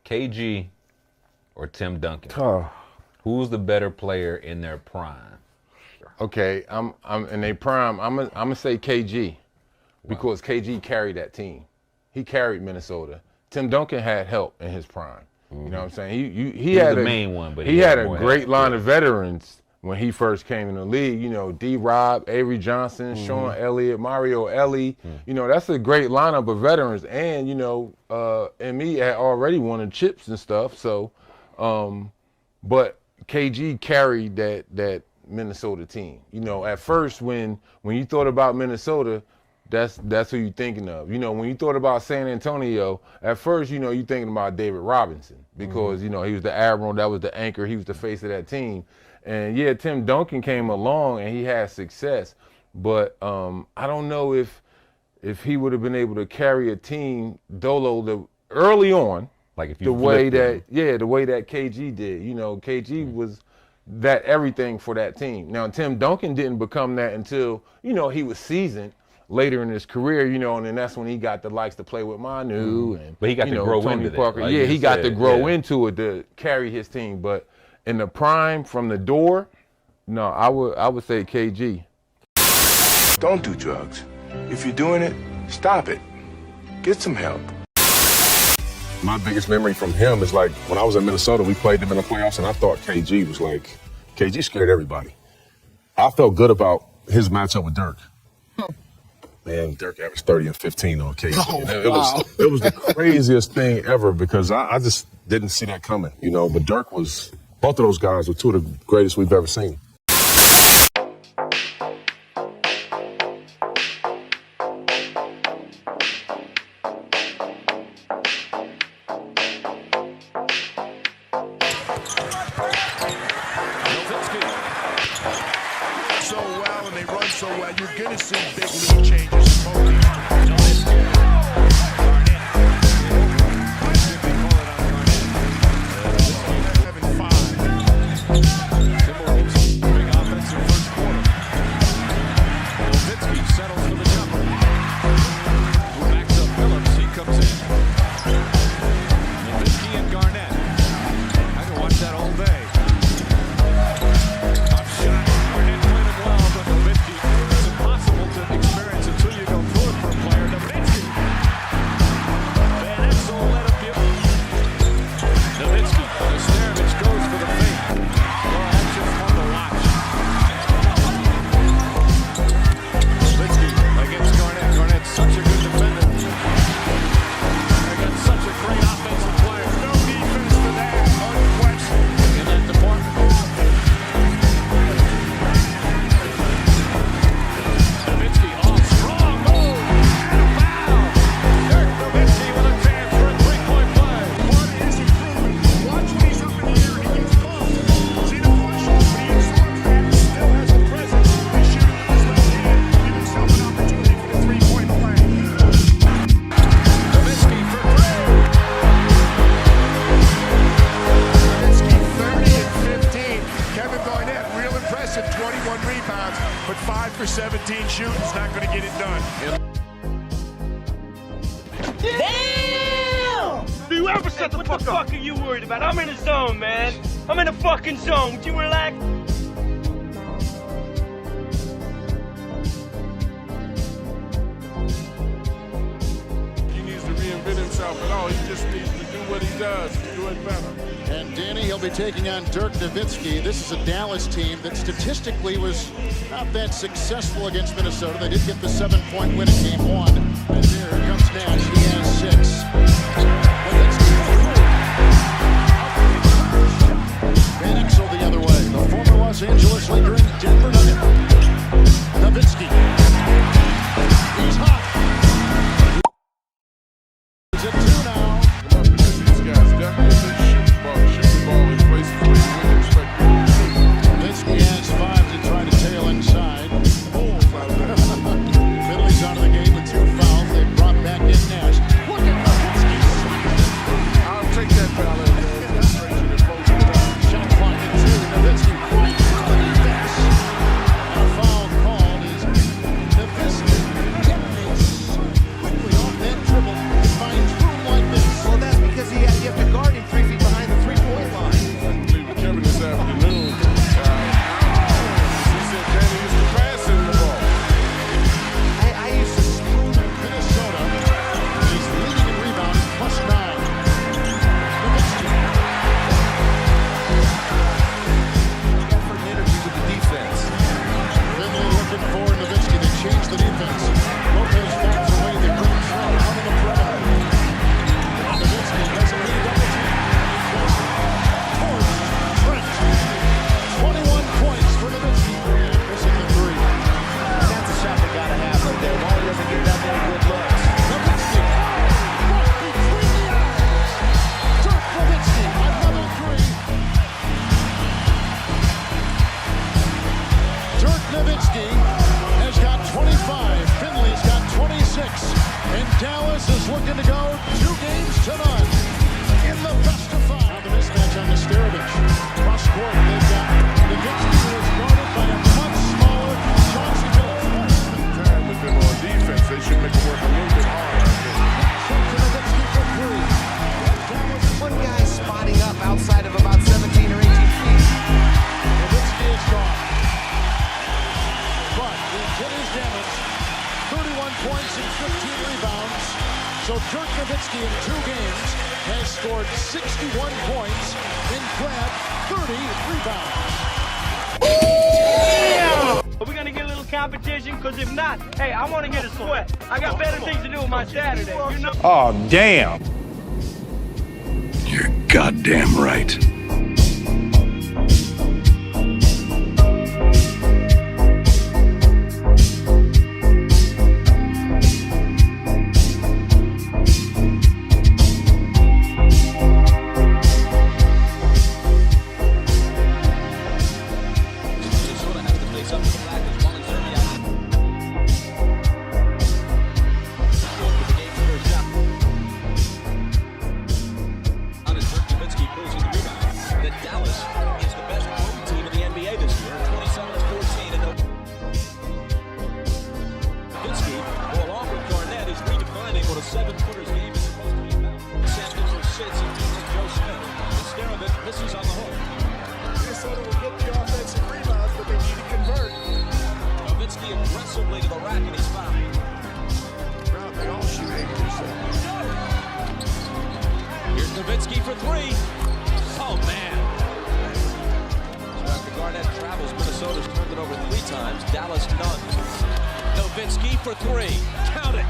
KG or Tim Duncan? Oh. Who's the better player in their prime? Okay, I'm in their prime. I'm gonna say KG because KG carried that team. He carried Minnesota. Tim Duncan had help in his prime. You know what I'm saying? He had the main one, but he had a more great help. line of veterans when he first came in the league. You know, D-Rob, Avery Johnson, Sean Elliott, Mario Ellie. You know, that's a great lineup of veterans. And you know, and me had already won the chips and stuff. So, but KG carried that Minnesota team. You know, at first when you thought about Minnesota, that's who you're thinking of. You know, when you thought about San Antonio, at first, you know, you're thinking about David Robinson because, you know, he was the admiral, that was the anchor, he was the face of that team. And yeah, Tim Duncan came along and he had success, but I don't know if he would have been able to carry a team early on, like if you the way him. the way that KG did. You know, KG was that everything for that team. Now, Tim Duncan didn't become that until, you know, he was seasoned later in his career, you know, and then that's when he got the likes to play with Manu and but he got to grow Tony into Parker. that. Like he got to grow yeah. into it to carry his team. But in the prime from the door, no, I would say KG. Don't do drugs. If you're doing it, stop it. Get some help. My biggest memory from him is like when I was in Minnesota, we played them in the playoffs, and I thought KG was like, KG scared everybody. I felt good about his matchup with Dirk. Man, Dirk averaged 30 and 15 on KG. Oh, it was the craziest thing ever because I just didn't see that coming, you know. But Dirk both of those guys were two of the greatest we've ever seen. but 5 for 17 shooting's not going to get it done. Damn! Do you ever shut the fuck up? What the fuck are you worried about? I'm in the zone, man. I'm in the fucking zone. Would you relax? He needs to reinvent himself at all. He just needs to do what he does and do it better. And Danny, he'll be taking on Dirk Nowitzki. This is a Dallas team that statistically was not that successful against Minnesota. They did get the 7-point win in game 1. And here comes Nash. He has 6. Van Exel the other way. The former Los Angeles Laker and Denver Nugget. Nowitzki. He's hot. He's at 2 now. These guys definitely shoot the ball in places where you wouldn't expect them to shoot. Nowitzki has 5 to try to tail inside. Finley's out of the game with 2 fouls. They brought back in now. Dallas is looking to go 2 games to none in the best of 5. Now the mismatch on Nesterovic. Cross court, they've got Nowitzki, who is guarded by a much smaller Chauncey Billups. Time with them on defense, they should make it work a little bit harder. Nowitzki for 3. One guy spotting up outside of about 17 or 18 feet. Nowitzki is gone. But he did his damage. 31 points and 15 rebounds. So Dirk Nowitzki in 2 games has scored 61 points and grabbed 30 rebounds. Are we gonna get a little competition? Because if not, hey, I want to get a sweat. I got better things to do with my Saturday. You know? Oh, damn. You're goddamn right. Nowitzki for 3. Oh, man. So after Garnett travels, Minnesota's turned it over 3 times. Dallas none. Nowitzki for 3. Count it.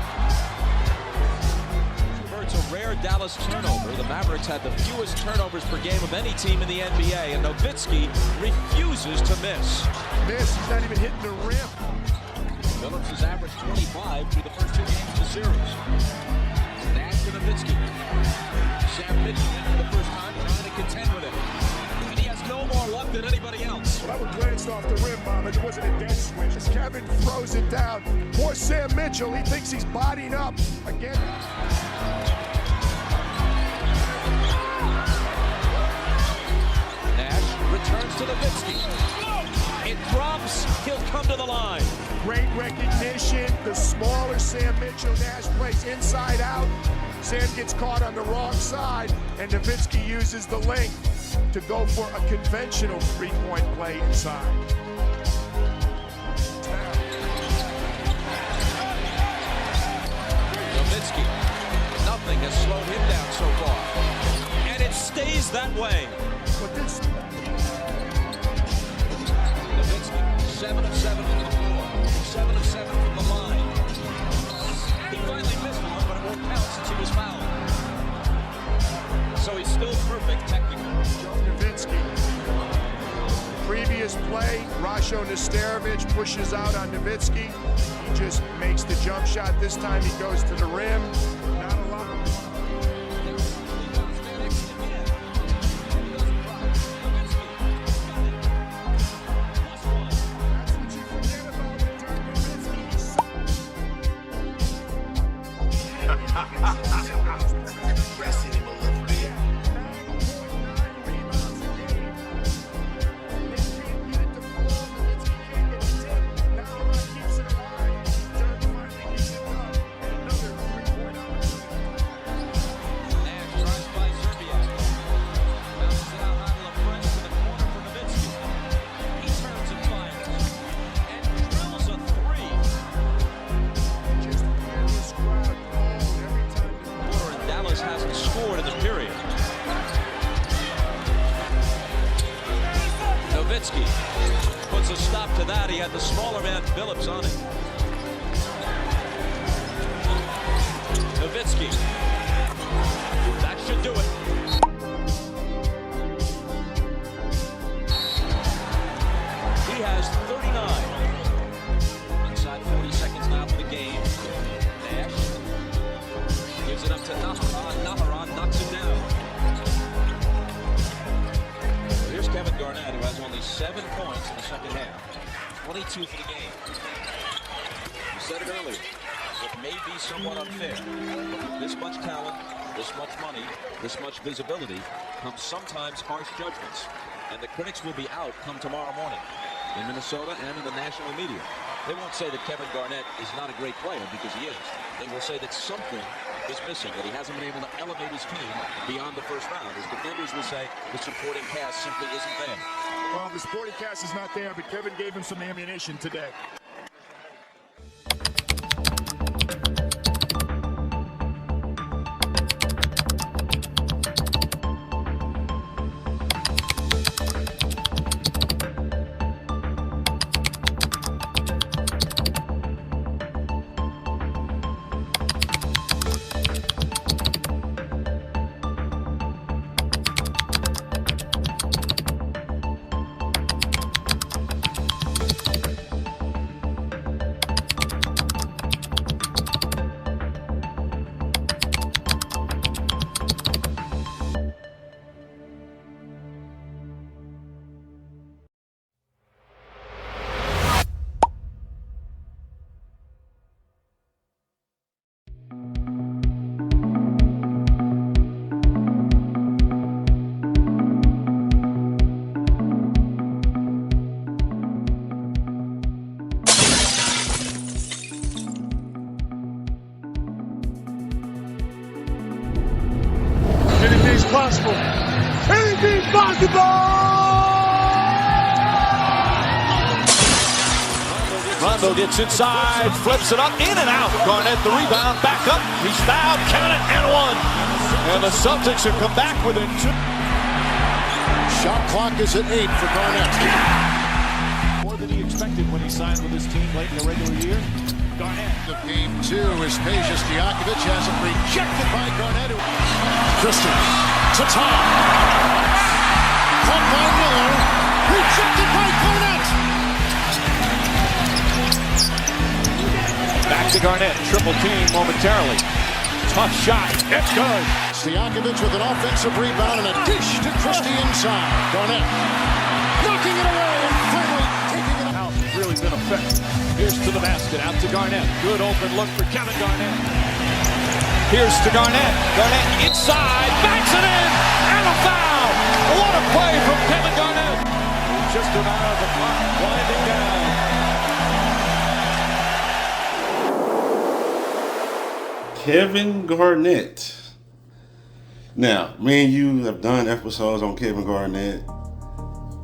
It's a rare Dallas turnover. The Mavericks had the fewest turnovers per game of any team in the NBA, and Nowitzki refuses to miss. He's not even hitting the rim. Phillips has averaged 25 through the first 2 games of the series. Nash to Nowitzki. Sam Mitchell in for the first time trying to contend with him. And he has no more luck than anybody else. Well, that one glanced off the rim, Bob. It wasn't a dead switch. As Kevin throws it down. Poor Sam Mitchell. He thinks he's bodying up again. Nash returns to Nowitzki. It drops. He'll come to the line. Great recognition. The smaller Sam Mitchell. Nash plays inside out. Sam gets caught on the wrong side, and Nowitzki uses the length to go for a conventional three-point play inside. Nowitzki. Nothing has slowed him down so far. And it stays that way. But this Nowitzki, 7 of 7 from the floor, 7 of 7 from the line. He finally missed one, but it won't count since he was fouled. So he's still perfect technically. Nowitzki. Previous play, Rasho Nesterovic pushes out on Nowitzki. He just makes the jump shot. This time he goes to the rim. Not a lot. Hasn't scored in the period. Nowitzki puts a stop to that. He had the smaller man Billups on it. Nowitzki. That should do it. He has 39. Inside 40 seconds now for the game. Nash gives it up to Naharan. Naharan knocks it down. Here's Kevin Garnett, who has only 7 points in the second half. 22 for the game. You said it earlier. The it may be somewhat unfair. But with this much talent, this much money, this much visibility, comes sometimes harsh judgments. And the critics will be out come tomorrow morning in Minnesota and in the national media. They won't say that Kevin Garnett is not a great player, because he is. They will say that something is missing, that he hasn't been able to elevate his team beyond the first round. His defenders will say the supporting cast simply isn't there. Well, the supporting cast is not there, but Kevin gave him some ammunition today. Anything's possible. Anything's possible! Rondo gets inside, flips it up, in and out. Garnett the rebound, back up. He's fouled, count it, and one. And the Celtics have come back with it. Shot clock is at 8 for Garnett. More than he expected when he signed with his team late in the regular year. Garnett. The game 2 is Peja Stojakovic has it rejected by Garnett. Christian to top. Caught by Miller. Rejected by Garnett. Back to Garnett. Triple team momentarily. Tough shot. It's good. Stojakovic with an offensive rebound and a dish to Christie inside. Garnett knocking it away and finally taking it out. Really been effective. Here's to the basket. Out to Garnett. Good open look for Kevin Garnett. Here's to Garnett. Garnett inside. Backs it in. And a foul. What a play from Kevin Garnett. Just about the clock winding down. Kevin Garnett. Now, me and you have done episodes on Kevin Garnett.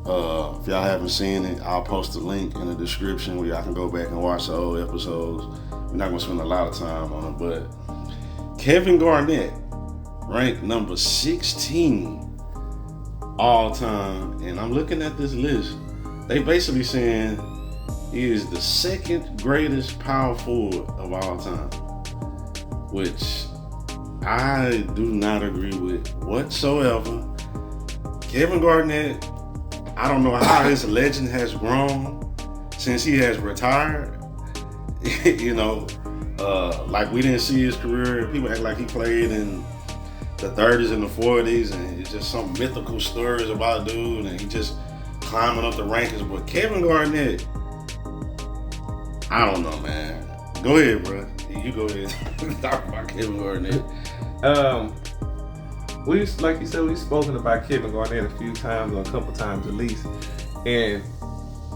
If y'all haven't seen it, I'll post a link in the description where y'all can go back and watch the old episodes. We're not going to spend a lot of time on it, but Kevin Garnett ranked number 16 all time. And I'm looking at this list. They basically saying he is the second greatest power forward of all time, which I do not agree with whatsoever. Kevin Garnett, I don't know how his legend has grown since he has retired. Like we didn't see his career. People act like he played in the 30s and the 40s, and it's just some mythical stories about dude, and he just climbing up the rankings. But Kevin Garnett, I don't know, man. Go ahead, bro. You go ahead. Talk about Kevin Garnett. Like you said, we've spoken about Kevin Garnett a few times, or a couple times at least. And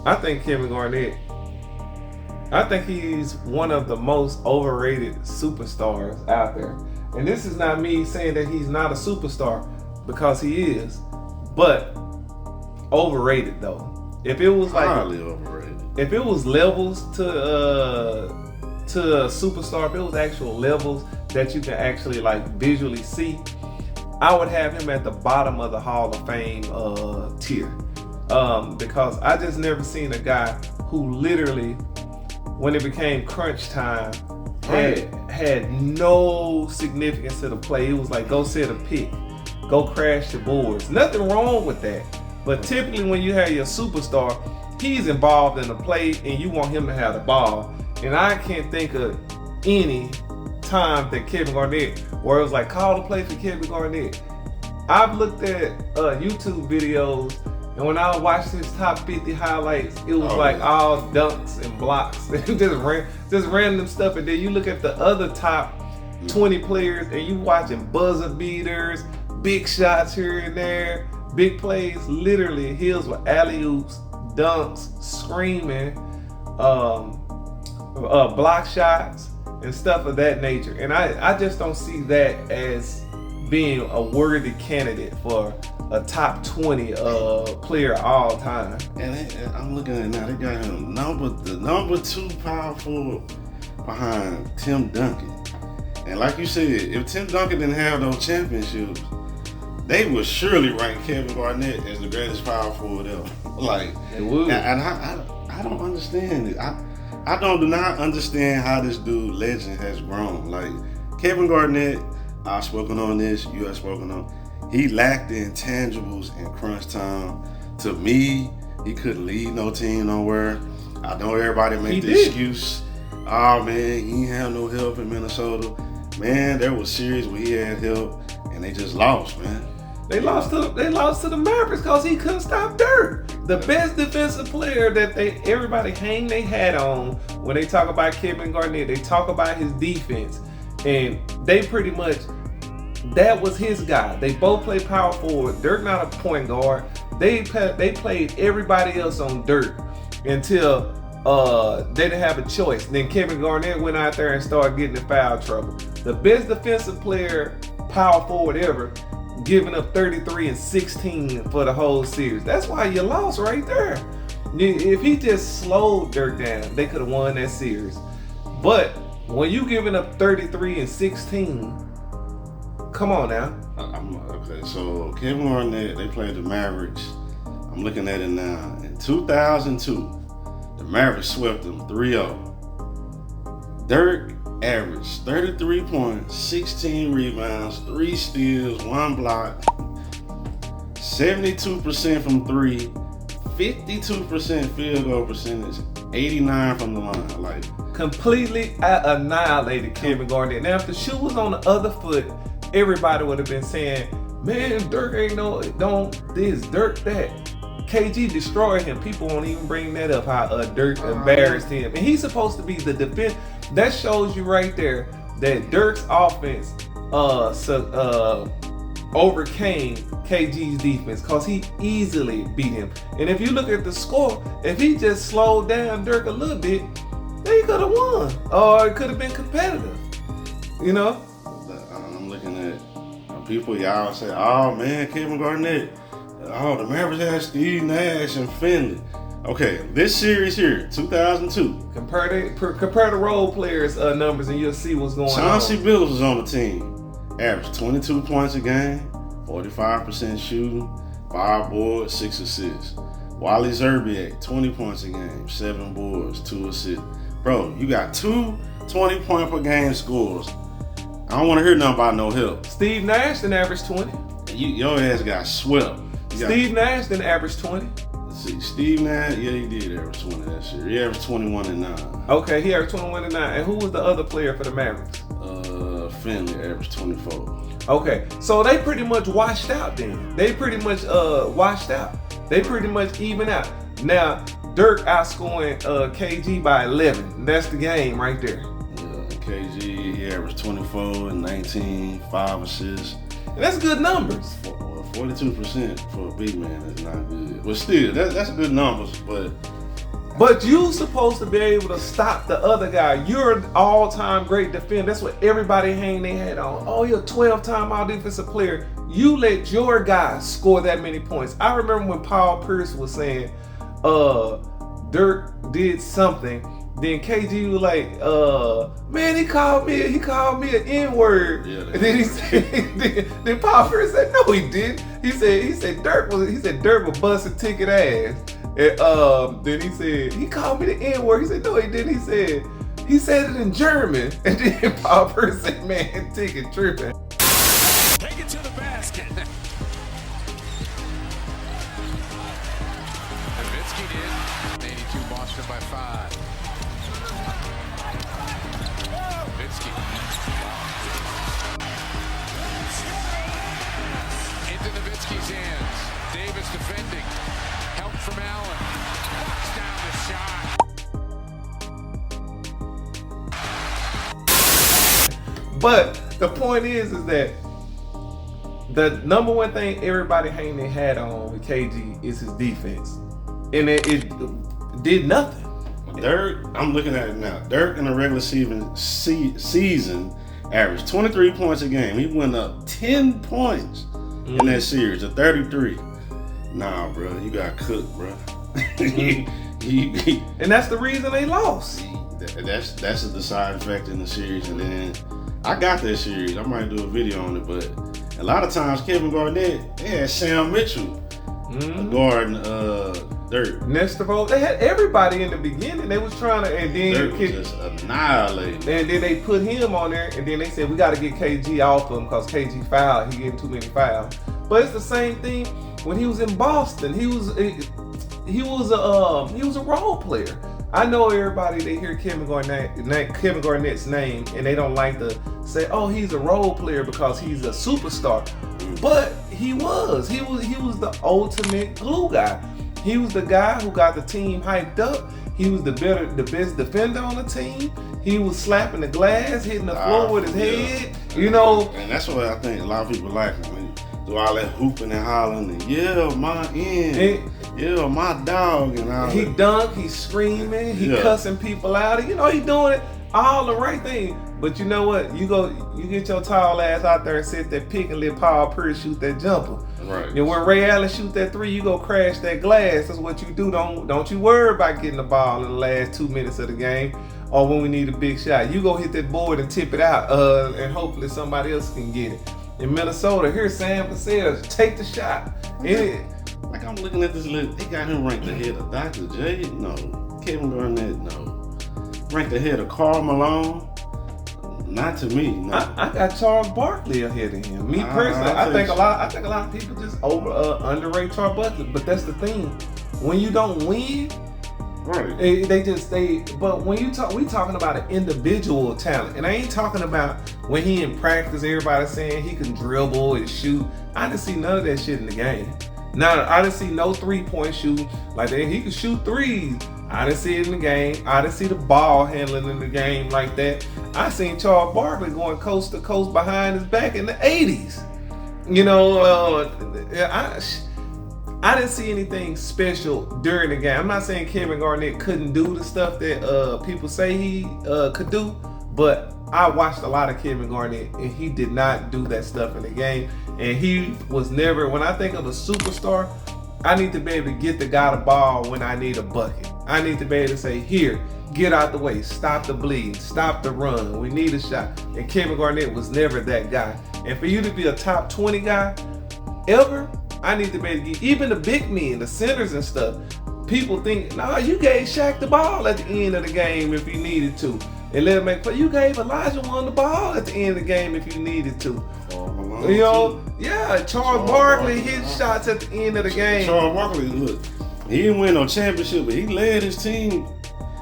I think Kevin Garnett, I think he's one of the most overrated superstars out there. And this is not me saying that he's not a superstar, because he is, but overrated though. If it was like highly overrated. If it was levels to a superstar, if it was actual levels that you can actually like visually see, I would have him at the bottom of the Hall of Fame tier. Because I just never seen a guy who literally, when it became crunch time, had no significance to the play. It was like, go set a pick, go crash the boards. Nothing wrong with that. But typically when you have your superstar, he's involved in the play and you want him to have the ball. And I can't think of any time that Kevin Garnett, where it was like, call the play for Kevin Garnett. I've looked at YouTube videos And when I watched his top 50 highlights, it was like all dunks and blocks. just random stuff. And then you look at the other top 20 players and you watching buzzer beaters, big shots here and there, big plays. Literally, his were alley-oops, dunks, screaming, block shots, and stuff of that nature. And I just don't see that as being a worthy candidate for a top 20 player all time. And I'm looking at it now, they got him the number 2 power forward behind Tim Duncan. And like you said, if Tim Duncan didn't have those championships, they would surely rank Kevin Garnett as the greatest power forward ever. Like, they would. And I don't understand it. I do not understand how this dude legend has grown. Like, Kevin Garnett, I've spoken on this, you have spoken on. He lacked the intangibles in crunch time. To me, he couldn't lead no team nowhere. I know everybody make the excuse. Oh man, he ain't have no help in Minnesota. Man, there was series where he had help and they just lost, man. They lost to the Mavericks because he couldn't stop Dirk. The best defensive player that everybody hang their hat on when they talk about Kevin Garnett, they talk about his defense. And they pretty much, that was his guy. They both play power forward. Dirk not a point guard. They played everybody else on Dirk until they didn't have a choice. Then Kevin Garnett went out there and started getting in foul trouble. The best defensive player, power forward ever, giving up 33 and 16 for the whole series. That's why you lost right there. If he just slowed Dirk down, they could have won that series. But when you giving up 33 and 16, come on now. Okay, so Kevin Garnett, they played the Mavericks. I'm looking at it now. In 2002, the Mavericks swept them 3-0. Dirk averaged 33 points, 16 rebounds, 3 steals, 1 block, 72% from 3, 52% field goal percentage, 89 from the line. Like, completely annihilated Kevin Garnett. Now, if the shoe was on the other foot, everybody would have been saying, man, Dirk ain't don't this, Dirk that. KG destroyed him. People won't even bring that up, how Dirk embarrassed him. And he's supposed to be the defense. That shows you right there that Dirk's offense overcame KG's defense because he easily beat him. And if you look at the score, if he just slowed down Dirk a little bit, they could have won. Or it could have been competitive. You know? I'm looking at people, y'all say, oh man, Kevin Garnett. Oh, the Mavericks had Steve Nash and Finley. Okay, this series here, 2002. Compare the role players' numbers and you'll see what's going on. Chauncey Billups was on the team. Averaged 22 points a game, 45% shooting, 5 boards, 6 assists. Wally Zerbiak, 20 points a game, 7 boards, 2 assists. Bro, you got 2 20-point per game scores. I don't want to hear nothing about no help. Steve Nash didn't average 20. Your ass got swept. Steve Nash didn't average 20. Let's see, Steve Nash, yeah, he did average 20 that year. He averaged 21 and 9. Okay, he averaged 21 and 9. And who was the other player for the Mavericks? Finley averaged 24. Okay, so they pretty much washed out then. They pretty much washed out. They pretty much even out. Now, Dirk outscoring KG by 11. That's the game right there. Yeah, KG, he averaged 24 and 19, 5 assists. And that's good numbers. 42% for a big man is not good. But still, that's good numbers, But you supposed to be able to stop the other guy. You're an all-time great defender. That's what everybody hang their head on. Oh, you're a 12-time all-defensive player. You let your guy score that many points. I remember when Paul Pierce was saying Dirk did something. Then KG was like, man, he called me an N-word. Yeah, and then he said, then Paul Pierce said, no, he didn't. He said Dirk was busting ticket ass. And then he said, he called me the N-word. He said, no, he didn't. He said it in German. And then Paul Pierce said, man, ticket tripping. Take it to the basket. Nowitzki did. 82 Boston by 5. Nowitzki. Into Nowitzki's hands. Davis defending. But the point is that the number one thing everybody hanging their hat on with KG is his defense, and it did nothing. Dirk, I'm looking at it now. Dirk in the regular season averaged 23 points a game. He went up 10 points in that series to 33. Nah, bro, you got cooked, bro. And that's the reason they lost. That's a deciding factor in the series. And then I got that series. I might do a video on it, but a lot of times Kevin Garnett, they had Sam Mitchell guarding Dirk. Nesterow, they had everybody in the beginning. They was trying to, and then Dirk was just annihilated. And then they put him on there, and then they said we got to get KG off him because KG fouled. He getting too many fouls. But it's the same thing when he was in Boston. He was a role player. I know everybody, they hear Kevin Garnett's name, and they don't like to say, "Oh, he's a role player because he's a superstar." But he was the ultimate glue guy. He was the guy who got the team hyped up. He was the best defender on the team. He was slapping the glass, hitting the floor with his head. You know, and that's what I think a lot of people like. I mean, do all that hooping and hollering and my dog and all. He dunk, he's screaming, he cussing people out. You know, he doing it all the right thing. But you know what? You get your tall ass out there and sit there, pick and let Paul Pierce shoot that jumper. Right. And when Ray Allen shoot that three, you go crash that glass. That's what you do. Don't you worry about getting the ball in the last 2 minutes of the game, or when we need a big shot. You go hit that board and tip it out, and hopefully somebody else can get it. In Minnesota, here's Sam Cassell, take the shot. Like I'm looking at this list, they got him ranked ahead of Dr. J. No. Kevin Garnett, no. Ranked ahead of Karl Malone. Not to me. No. I got Charles Barkley ahead of him. Me personally, I think a lot of people just underrate Charles Barkley. But that's the thing, when you don't win, right? But when we talking about an individual talent, and I ain't talking about when he in practice. Everybody's saying he can dribble and shoot. I didn't see none of that shit in the game. Now I didn't see no 3-point shooting like that. He could shoot threes. I didn't see it in the game. I didn't see the ball handling in the game like that. I seen Charles Barkley going coast to coast behind his back in the 80s. You know, I didn't see anything special during the game. I'm not saying Kevin Garnett couldn't do the stuff that people say he could do, but I watched a lot of Kevin Garnett, and he did not do that stuff in the game. And he was never, when I think of a superstar, I need to be able to get the guy the ball when I need a bucket. I need to be able to say, here, get out the way, stop the bleed, stop the run, we need a shot. And Kevin Garnett was never that guy. And for you to be a top 20 guy ever, I need to be able to get, even the big men, the centers and stuff, people think, nah, you gave Shaq the ball at the end of the game if you needed to. And let him make play. You gave Elijah One the ball at the end of the game if you needed to. You know, Charles Barkley hit shots at the end of the game. Charles Barkley, look, he didn't win no championship, but he led his team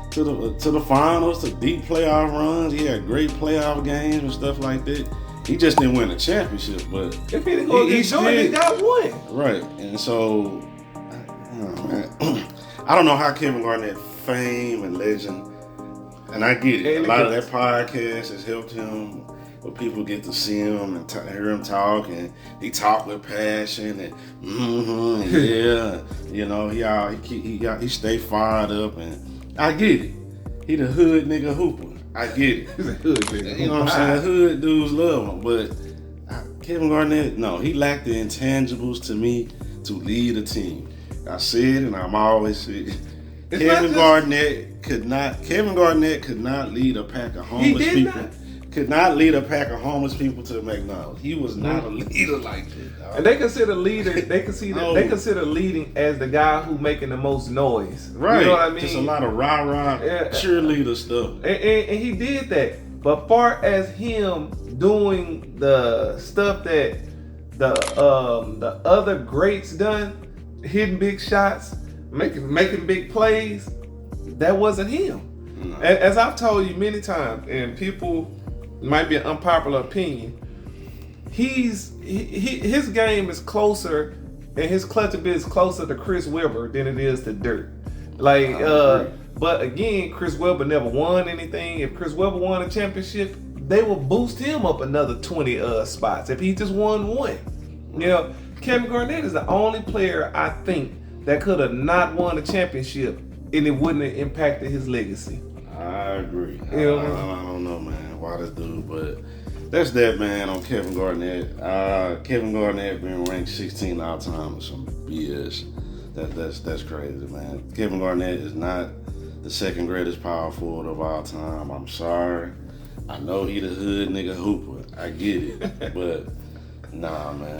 to the finals, to deep playoff runs. He had great playoff games and stuff like that. He just didn't win a championship, but if he didn't go against Jordan, he got one. Right, and so I don't know how Kevin Garnett fame and legend, and I get it. A lot of that podcast has helped him. Where people get to see him and hear him talk, and he talk with passion and you know, he stay fired up, and I get it. He the hood nigga hooper. I get it. He's a hood nigga. You know what I'm saying? Hood dudes love him, but Kevin Garnett, no, he lacked the intangibles to me to lead a team. I said, and I'm always saying, Kevin Garnett could not lead a pack of homeless people. Could not lead a pack of homeless people to McDonald's. He was not a leader like that. Dog. And they consider leading as the guy who making the most noise. Right. You know what I mean? Just a lot of rah-rah cheerleader stuff. And he did that. But far as him doing the stuff that the other greats done, hitting big shots, making big plays, that wasn't him. No. As I've told you many times, and people might be an unpopular opinion, his game is closer, and his clutch ability is closer to Chris Webber than it is to Dirk. But again, Chris Webber never won anything. If Chris Webber won a championship, they will boost him up another 20 spots if he just won one. You know, Kevin Garnett is the only player I think that could have not won a championship and it wouldn't have impacted his legacy. I agree. You know? I don't know, man, why this dude, but that's that, man, on Kevin Garnett. Kevin Garnett being ranked 16 all time is some BS. That's crazy, man. Kevin Garnett is not the second greatest power forward of all time. I'm sorry. I know he the hood nigga hooper. I get it. But nah, man.